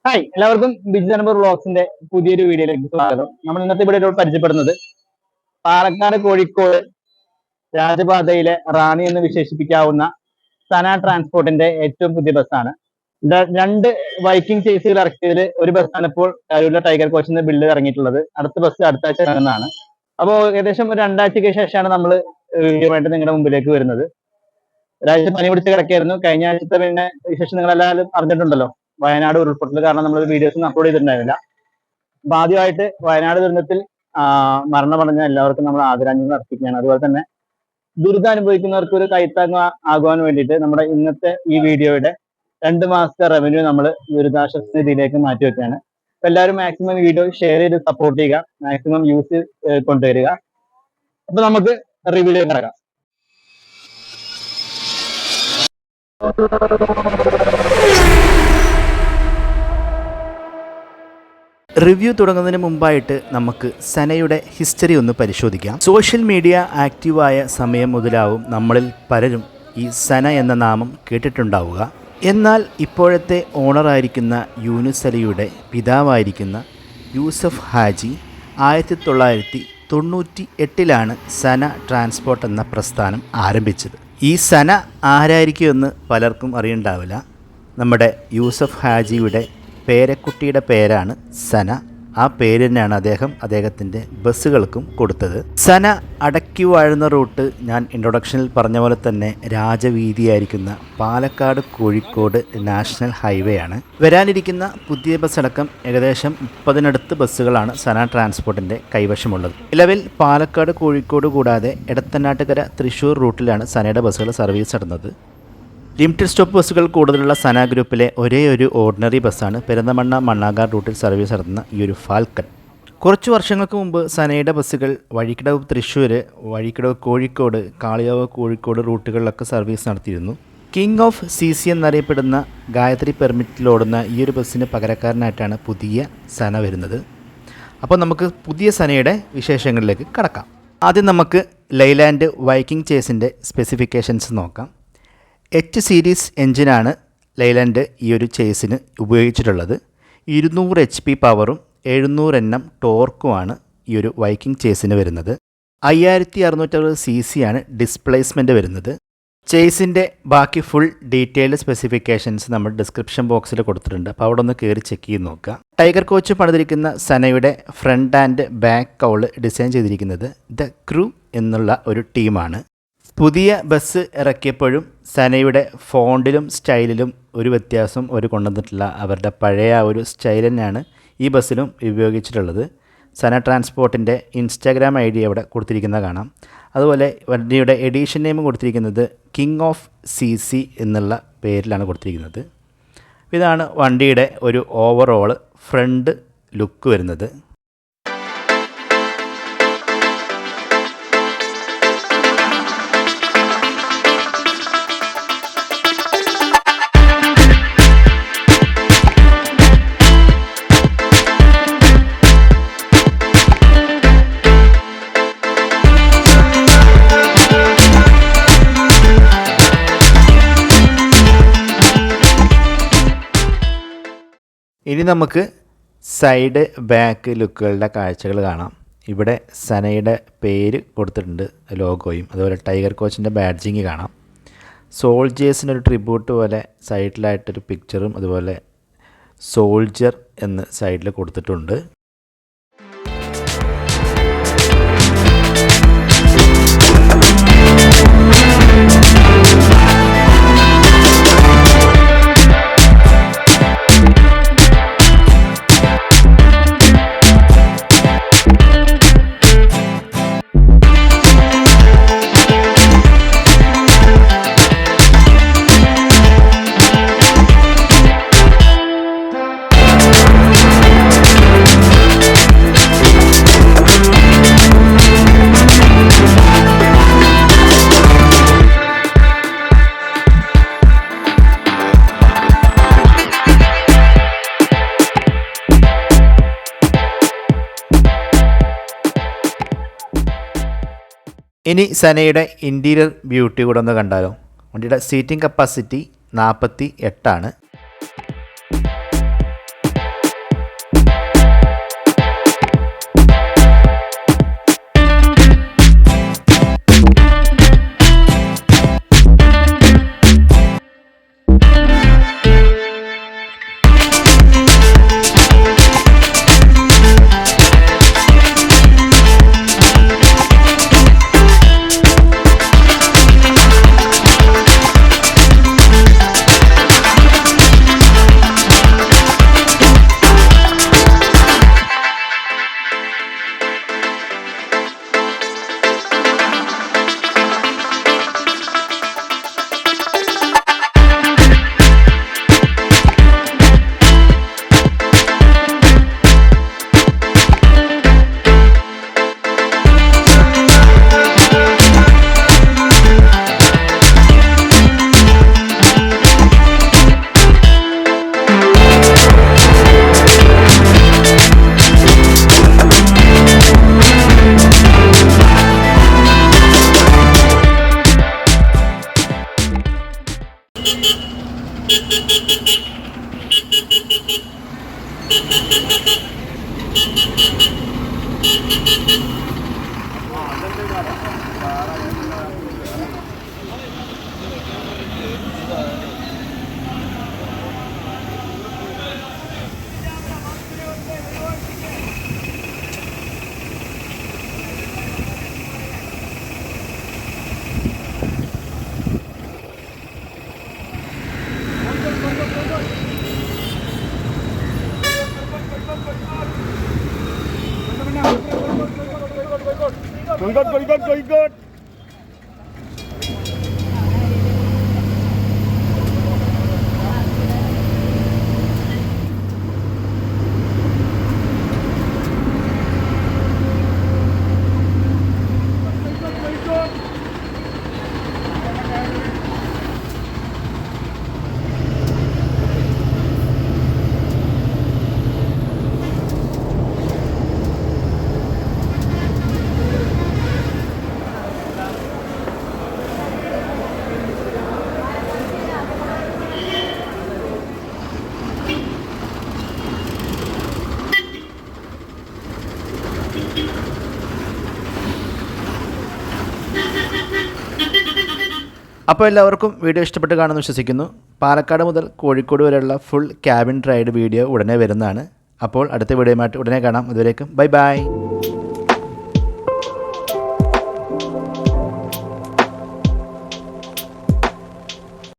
Hi, എല്ലാവർക്കും Biju number വ്ളോഗ്സിന്റെ പുതിയൊരു വീഡിയോയിലേക്ക് സ്വാഗതം. നമ്മൾ ഇന്നത്തെ വീഡിയോയിൽ പരിചയപ്പെടുന്നത് പാലക്കാട് കോഴിക്കോട് രാജപാതയിലെ റാണി എന്ന് വിശേഷിപ്പിക്കാവുന്ന സന ട്രാൻസ്പോർട്ടിന്റെ ഏറ്റവും പുതിയ ബസ്സാണ്. രണ്ട് വൈക്കിംഗ് ചേസുകൾ ഇറക്കിയതിൽ ഒരു ബസ്സാണ് ഇപ്പോൾ കരൂരിലെ ടൈഗർ കോച്ചിന്റെ ബില്ല് ഇറങ്ങിയിട്ടുള്ളത്. അടുത്ത ബസ് അടുത്ത ആഴ്ച ഇറങ്ങുന്നതാണ്. അപ്പോൾ ഏകദേശം ഒരു രണ്ടാഴ്ചയ്ക്ക് ശേഷമാണ് നമ്മൾ വീഡിയോ ആയിട്ട് നിങ്ങളുടെ മുമ്പിലേക്ക് വരുന്നത്. ഒരാഴ്ച പനി പിടിച്ച് കിടക്കായിരുന്നു. കഴിഞ്ഞ ആഴ്ചത്തെ പിന്നെ വിശേഷം നിങ്ങളെല്ലാവരും അറിഞ്ഞിട്ടുണ്ടല്ലോ. വയനാട് ഉരുൾപൊട്ടൽ കാരണം നമ്മൾ വീഡിയോസ് അപ്ലോഡ് ചെയ്തിട്ടുണ്ടായിരുന്നില്ല. അപ്പൊ ആദ്യമായിട്ട് വയനാട് ദുരന്തത്തിൽ മരണമടഞ്ഞ എല്ലാവർക്കും നമ്മൾ ആദരാഞ്ജലി അർപ്പിക്കുകയാണ്. അതുപോലെ തന്നെ ദുരിതം അനുഭവിക്കുന്നവർക്ക് ഒരു കൈത്താങ്ങ് ആകുവാൻ വേണ്ടിയിട്ട് നമ്മുടെ ഇന്നത്തെ ഈ വീഡിയോയുടെ 2 മാസത്തെ റവന്യൂ നമ്മൾ ദുരിതാശ്വാസ നിധിയിലേക്ക് മാറ്റി വെക്കുകയാണ്. അപ്പൊ എല്ലാവരും മാക്സിമം വീഡിയോ ഷെയർ ചെയ്ത് സപ്പോർട്ട് ചെയ്യുക, മാക്സിമം യൂസ് കൊണ്ടുവരിക. അപ്പൊ നമുക്ക് റിവ്യൂലേക്ക് കിടക്കാം. റിവ്യൂ തുടങ്ങുന്നതിന് മുമ്പായിട്ട് നമുക്ക് സനയുടെ ഹിസ്റ്ററി ഒന്ന് പരിശോധിക്കാം. സോഷ്യൽ മീഡിയ ആക്റ്റീവായ സമയം മുതലാവും നമ്മളിൽ പലരും ഈ സന എന്ന നാമം കേട്ടിട്ടുണ്ടാവുക. എന്നാൽ ഇപ്പോഴത്തെ ഓണറായിരിക്കുന്ന യൂനുസ് അലിയുടെ പിതാവായിരിക്കുന്ന യൂസഫ് ഹാജി 1998 സന ട്രാൻസ്പോർട്ട് എന്ന പ്രസ്ഥാനം ആരംഭിച്ചത്. ഈ സന ആരായിരിക്കുമെന്ന് പലർക്കും അറിയണ്ടാവില്ല. നമ്മുടെ യൂസഫ് ഹാജിയുടെ പേരക്കുട്ടിയുടെ പേരാണ് സന. ആ പേര് തന്നെയാണ് അദ്ദേഹത്തിൻ്റെ ബസ്സുകൾക്കും കൊടുത്തത്. സന അടക്കി വാഴുന്ന റൂട്ട് ഞാൻ ഇൻട്രൊഡക്ഷനിൽ പറഞ്ഞ പോലെ തന്നെ രാജവീതിയായിരിക്കുന്ന പാലക്കാട് കോഴിക്കോട് നാഷണൽ ഹൈവേ ആണ്. വരാനിരിക്കുന്ന പുതിയ ബസ് അടക്കം ഏകദേശം 30-നടുത്ത് ബസ്സുകളാണ് സന ട്രാൻസ്പോർട്ടിൻ്റെ കൈവശമുള്ളത്. നിലവിൽ പാലക്കാട് കോഴിക്കോട് കൂടാതെ എടത്തനാട്ടുകര തൃശ്ശൂർ റൂട്ടിലാണ് സനയുടെ ബസ്സുകൾ സർവീസ് നടന്നത്. ലിമിറ്റഡ് സ്റ്റോപ്പ് ബസ്സുകൾ കൂടുതലുള്ള സന ഗ്രൂപ്പിലെ ഒരേ ഒരു ഓർഡിനറി ബസ്സാണ് പെരിന്തൽമണ്ണ മണ്ണാകാട് റൂട്ടിൽ സർവീസ് നടത്തുന്ന ഈ ഒരു ഫാൽക്കൺ. കുറച്ച് വർഷങ്ങൾക്ക് മുമ്പ് സനയുടെ ബസ്സുകൾ വഴിക്കടവ് തൃശ്ശൂർ, വഴിക്കടവ് കോഴിക്കോട്, കാളികാവ് കോഴിക്കോട് റൂട്ടുകളിലൊക്കെ സർവീസ് നടത്തിയിരുന്നു. കിങ് ഓഫ് CC എന്നറിയപ്പെടുന്ന ഗായത്രി പെർമിറ്റിലോടുന്ന ഈ ഒരു ബസ്സിന് പകരക്കാരനായിട്ടാണ് പുതിയ സന വരുന്നത്. അപ്പോൾ നമുക്ക് പുതിയ സനയുടെ വിശേഷങ്ങളിലേക്ക് കടക്കാം. ആദ്യം നമുക്ക് ലൈലാൻഡ് വൈക്കിംഗ് ചേസിൻ്റെ സ്പെസിഫിക്കേഷൻസ് നോക്കാം. H സീരീസ് എഞ്ചിനാണ് ലൈലാൻഡ് ഈ ഒരു ചേസിന് ഉപയോഗിച്ചിട്ടുള്ളത്. 200 HP പവറും 700 Nm ടോർക്കുമാണ് ഈ ഒരു വൈക്കിംഗ് ചേസിന് വരുന്നത്. 5660 CC ആണ് ഡിസ്പ്ലേസ്മെൻറ്റ് വരുന്നത്. ചേസിൻ്റെ ബാക്കി ഫുൾ ഡീറ്റെയിൽഡ് സ്പെസിഫിക്കേഷൻസ് നമ്മൾ ഡിസ്ക്രിപ്ഷൻ ബോക്സിൽ കൊടുത്തിട്ടുണ്ട്. അപ്പോൾ അവിടെ ഒന്ന് കയറി ചെക്ക് ചെയ്ത് നോക്കുക. ടൈഗർ കോച്ച് പണിതിരിക്കുന്ന സനയുടെ front and back cowl design ചെയ്തിരിക്കുന്നത് ദ ക്രൂ എന്നുള്ള ഒരു ടീമാണ്. പുതിയ ബസ് ഇറക്കിയപ്പോഴും സനയുടെ ഫോണ്ടിലും സ്റ്റൈലിലും ഒരു വ്യത്യാസം അവർ കൊണ്ടുവന്നിട്ടില്ല. അവരുടെ പഴയ ഒരു സ്റ്റൈൽ തന്നെയാണ് ഈ ബസ്സിലും ഉപയോഗിച്ചിട്ടുള്ളത്. സന ട്രാൻസ്പോർട്ടിൻ്റെ ഇൻസ്റ്റാഗ്രാം ID അവിടെ കൊടുത്തിരിക്കുന്നത് കാണാം. അതുപോലെ വണ്ടിയുടെ എഡീഷൻ നെയിം കൊടുത്തിരിക്കുന്നത് കിങ് ഓഫ് CC എന്നുള്ള പേരിലാണ് കൊടുത്തിരിക്കുന്നത്. ഇതാണ് വണ്ടിയുടെ ഒരു ഓവറോൾ ഫ്രണ്ട് ലുക്ക് വരുന്നത്. ഇനി നമുക്ക് സൈഡ് ബാക്ക് ലുക്കുകളുടെ കാഴ്ചകൾ കാണാം. ഇവിടെ സനയുടെ പേര് കൊടുത്തിട്ടുണ്ട്, ലോഗോയും. അതുപോലെ ടൈഗർ കോച്ചിൻ്റെ ബാഡ്ജിങ് കാണാം. സോൾജേഴ്സിനൊരു ട്രിബ്യൂട്ട് പോലെ സൈഡിലായിട്ടൊരു പിക്ചറും അതുപോലെ സോൾജർ എന്ന് സൈഡിൽ കൊടുത്തിട്ടുണ്ട്. ഇനി സനയുടെ ഇൻറ്റീരിയർ ബ്യൂട്ടി കൂടെ ഒന്ന് കണ്ടാലോ. വണ്ടിയുടെ സീറ്റിംഗ് കപ്പാസിറ്റി 48 ആണ്. Koikot. അപ്പോൾ എല്ലാവർക്കും വീഡിയോ ഇഷ്ടപ്പെട്ട് കാണുമെന്ന് വിശ്വസിക്കുന്നു. പാലക്കാട് മുതൽ കോഴിക്കോട് വരെയുള്ള ഫുൾ ക്യാബിൻ റൈഡ് വീഡിയോ ഉടനെ വരുന്നതാണ്. അപ്പോൾ അടുത്ത വീഡിയോയുമായിട്ട് ഉടനെ കാണാം. അതുവരേക്കും ബൈ ബൈ.